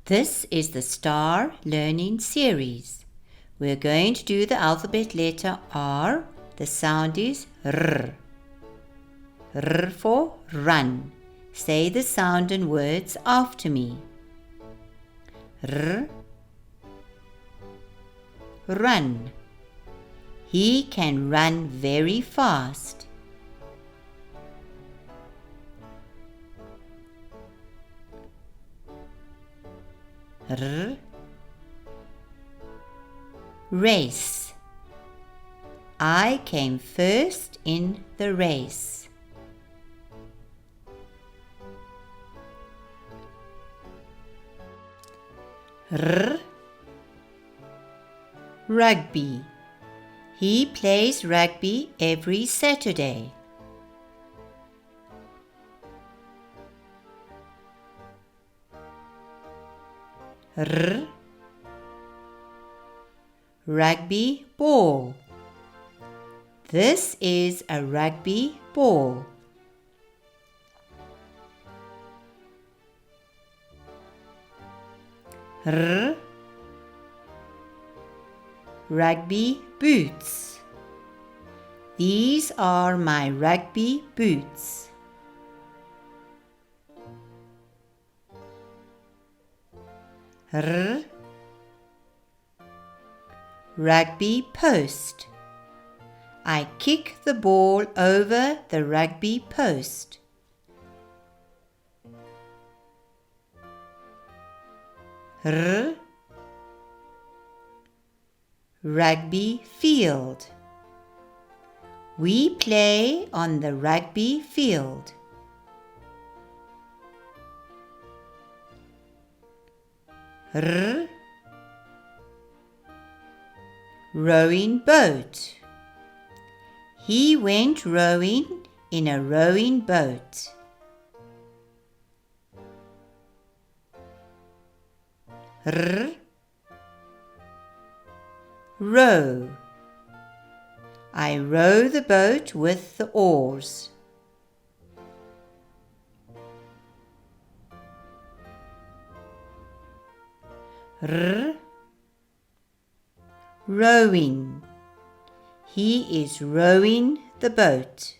This is the Star Learning Series. We're going to do the alphabet letter R. The sound is R. R for run. Say the sound and words after me. R. Run. He can run very fast. R. Race. I came first in the race. R. Rugby. He plays rugby every Saturday. R. Rugby ball. This is a rugby ball. R. Rugby boots. These are my rugby boots. R. Rugby post. I kick the ball over the rugby post. R. Rugby field. We play on the rugby field. R. Rowing boat. He went rowing in a rowing boat. R. Row. I row the boat with the oars. R. Rowing. He is rowing the boat.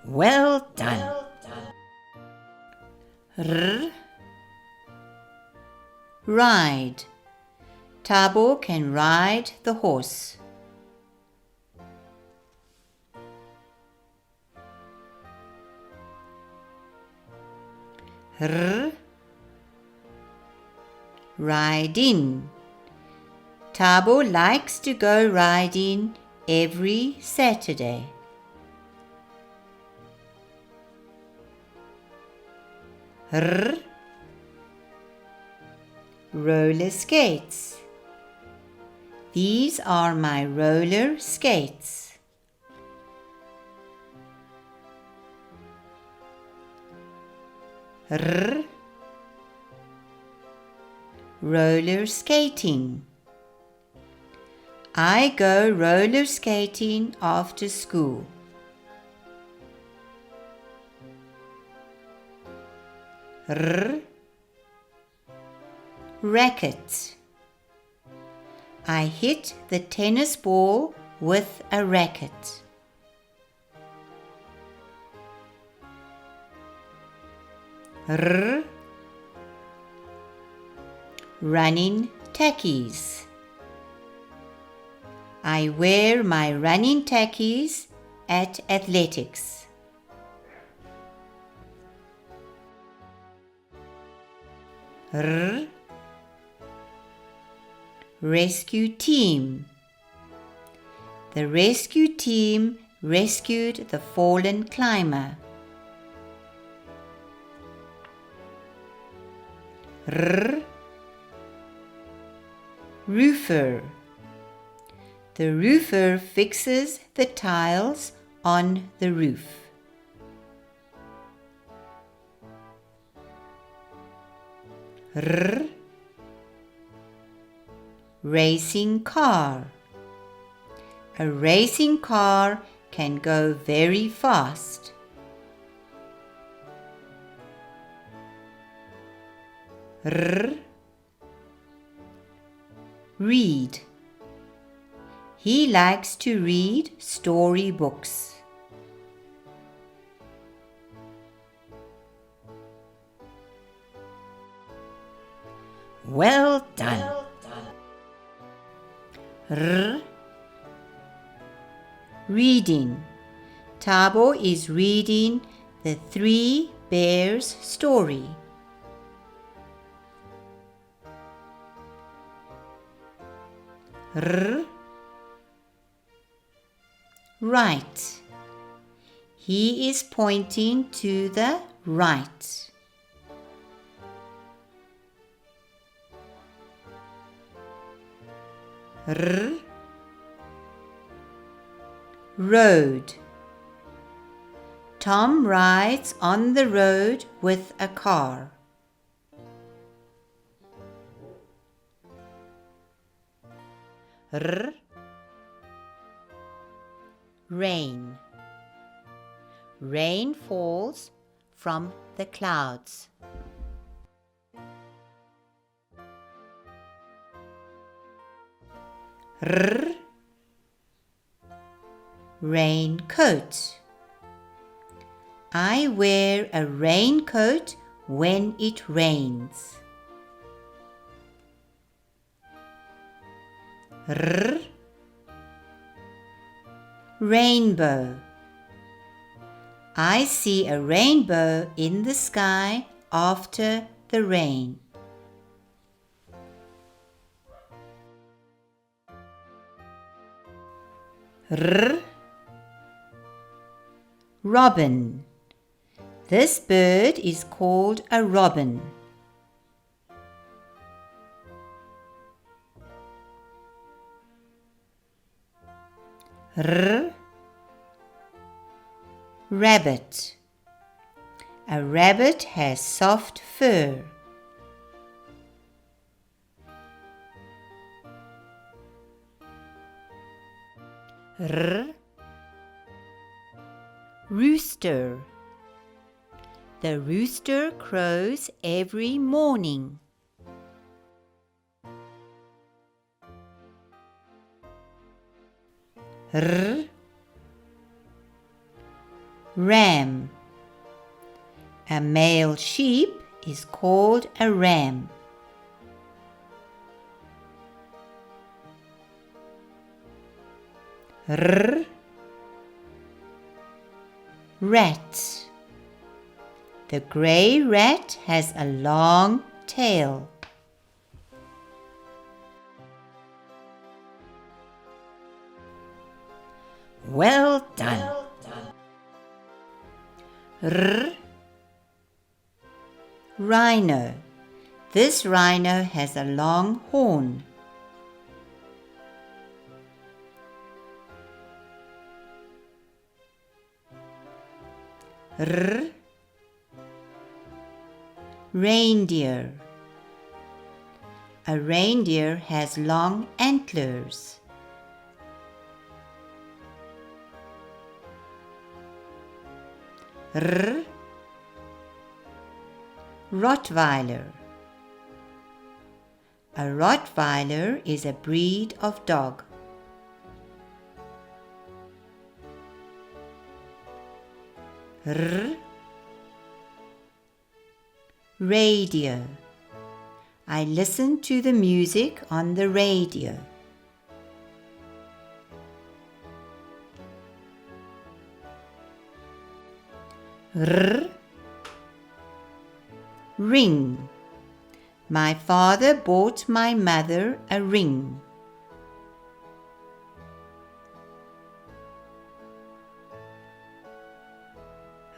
Well done. R. Ride. Tabo can ride the horse. R. Riding. Tabo likes to go riding every Saturday. R. Roller skates. These are my roller skates. R. Roller skating. I go roller skating after school. R. Racket. I hit the tennis ball with a racket. R. Running tackies. I wear my running tackies at athletics. R. Rescue team. The rescue team rescued the fallen climber. R. Roofer. The roofer fixes the tiles on the roof. R. Racing car. A racing car can go very fast. R, read. He likes to read storybooks. Well done. R, reading. Tabo is reading the Three Bears story. R, right. He is pointing to the right. R, road. Tom rides on the road with a car. R, rain. Rain falls from the clouds. R, raincoat. I wear a raincoat when it rains. R, rainbow. I see a rainbow in the sky after the rain. R, robin. This bird is called a robin. R, rabbit. A rabbit has soft fur. R, rooster. The rooster crows every morning. R, ram. A male sheep is called a ram. R, rat. The grey rat has a long tail. Well done. R, rhino. This rhino has a long horn. R, reindeer. A reindeer has long antlers. R, Rottweiler. A Rottweiler is a breed of dog. R, radio. I listen to the music on the radio. R, ring. My father bought my mother a ring.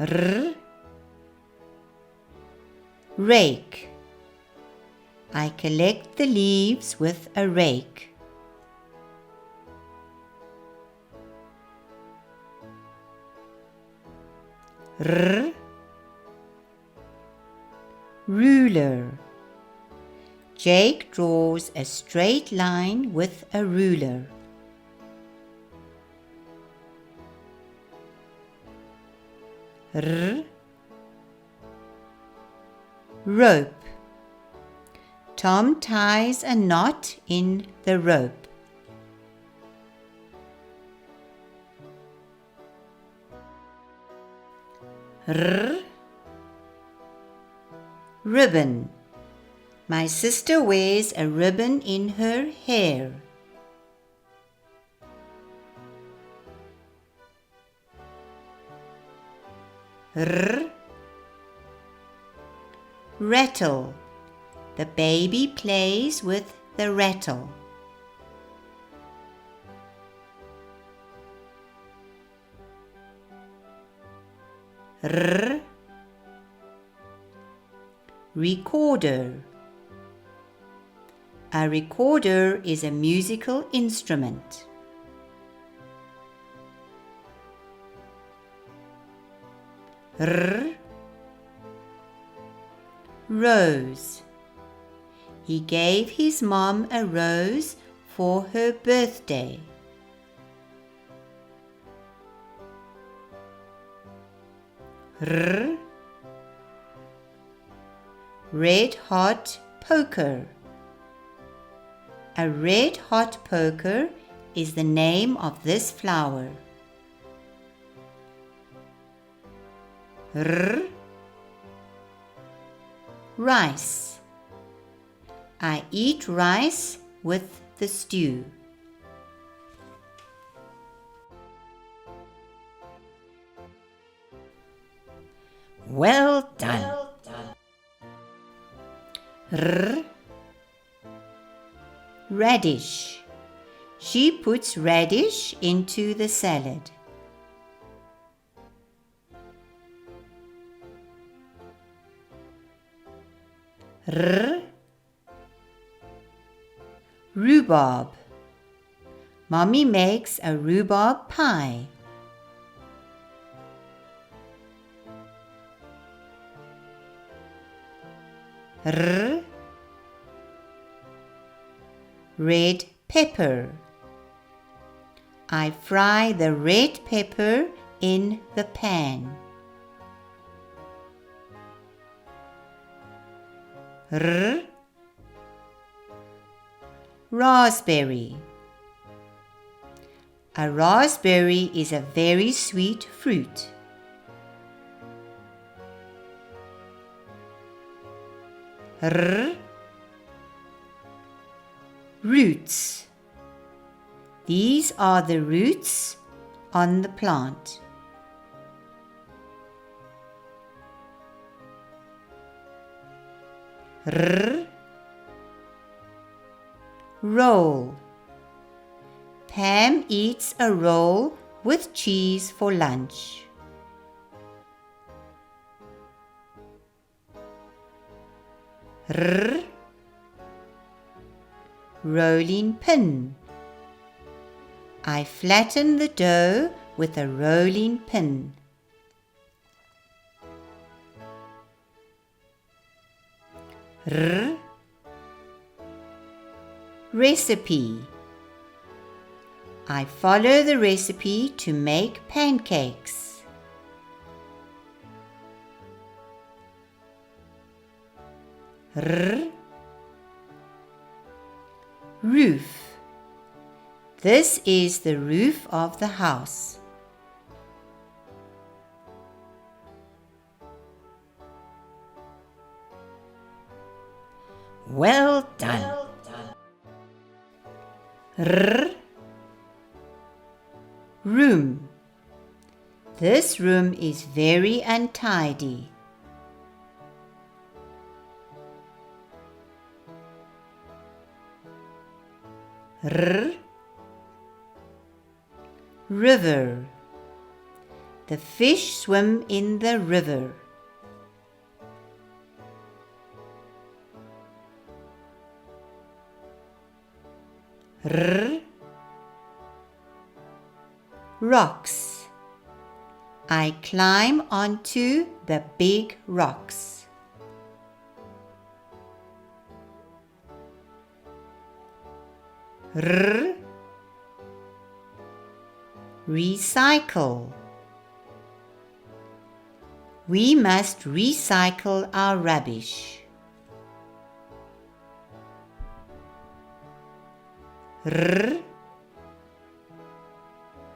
R, rake. I collect the leaves with a rake. R, ruler. Jake draws a straight line with a ruler. R. Rope. Tom ties a knot in the rope. R. Ribbon. My sister wears a ribbon in her hair. R. Rattle. The baby plays with the rattle. R. Recorder. A recorder is a musical instrument. R. Rose. He gave his mom a rose for her birthday. R. Red hot poker. A red hot poker is the name of this flower. R. Rice. I eat rice with the stew. Well done. R. Radish. She puts radish into the salad. R. Rhubarb. Mommy makes a rhubarb pie. R. Red pepper. I fry the red pepper in the pan. R. Raspberry. A raspberry is a very sweet fruit. R. Roots. These are the roots on the plant. R. Roll. Pam eats a roll with cheese for lunch. R. Rolling pin. I flatten the dough with a rolling pin. R. Recipe. I follow the recipe to make pancakes. R. Roof. This is the roof of the house. Well done. R. Room. This room is very untidy. R. River. The fish swim in the river. R. Rocks. I climb onto the big rocks. R. Recycle. We must recycle our rubbish. R,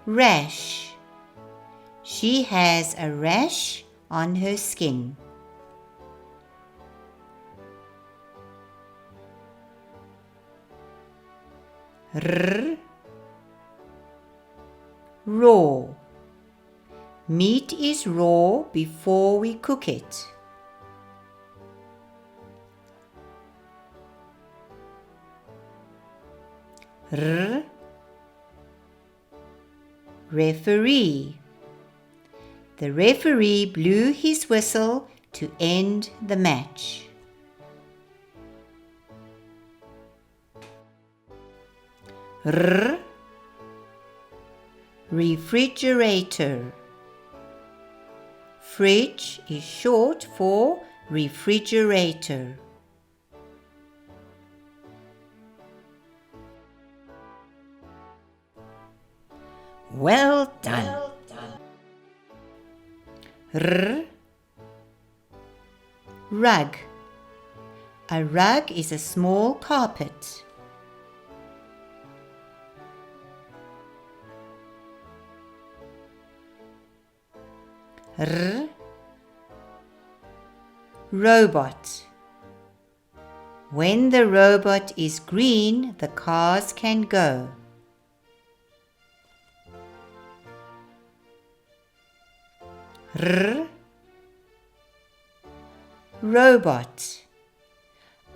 rash. She has a rash on her skin. R, raw. Meat is raw before we cook it. R, referee. The referee blew his whistle to end the match. R, refrigerator. Fridge is short for refrigerator. Well done. R, rug. A rug is a small carpet. R, robot. When the robot is green, the cars can go. R, robot.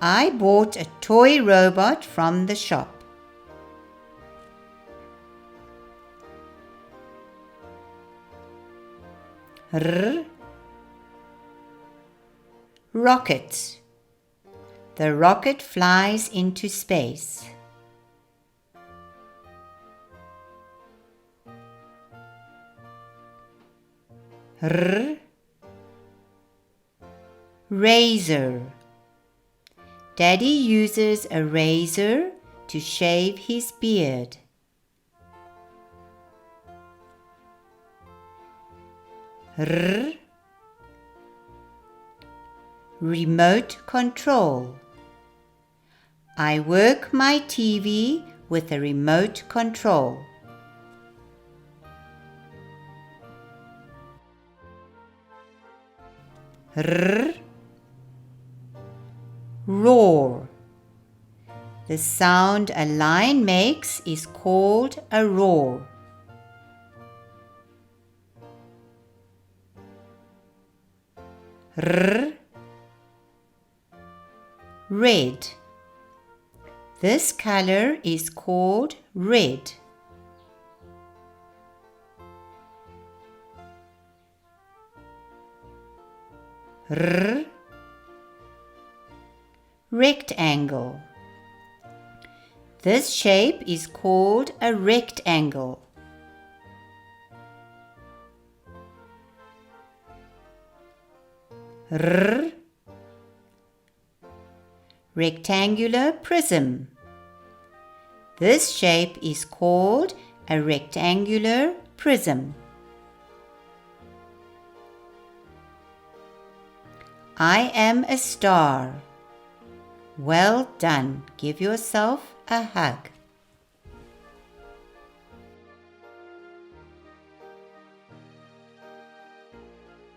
I bought a toy robot from the shop. R, rocket. The rocket flies into space. R, razor. Daddy uses a razor to shave his beard. R, remote control. I work my TV with a remote control. R, roar. The sound a lion makes is called a roar. R, red. This color is called red. R, rectangle. This shape is called a rectangle. R, rectangular prism. This shape is called a rectangular prism. I am a star. Well done. Give yourself a hug.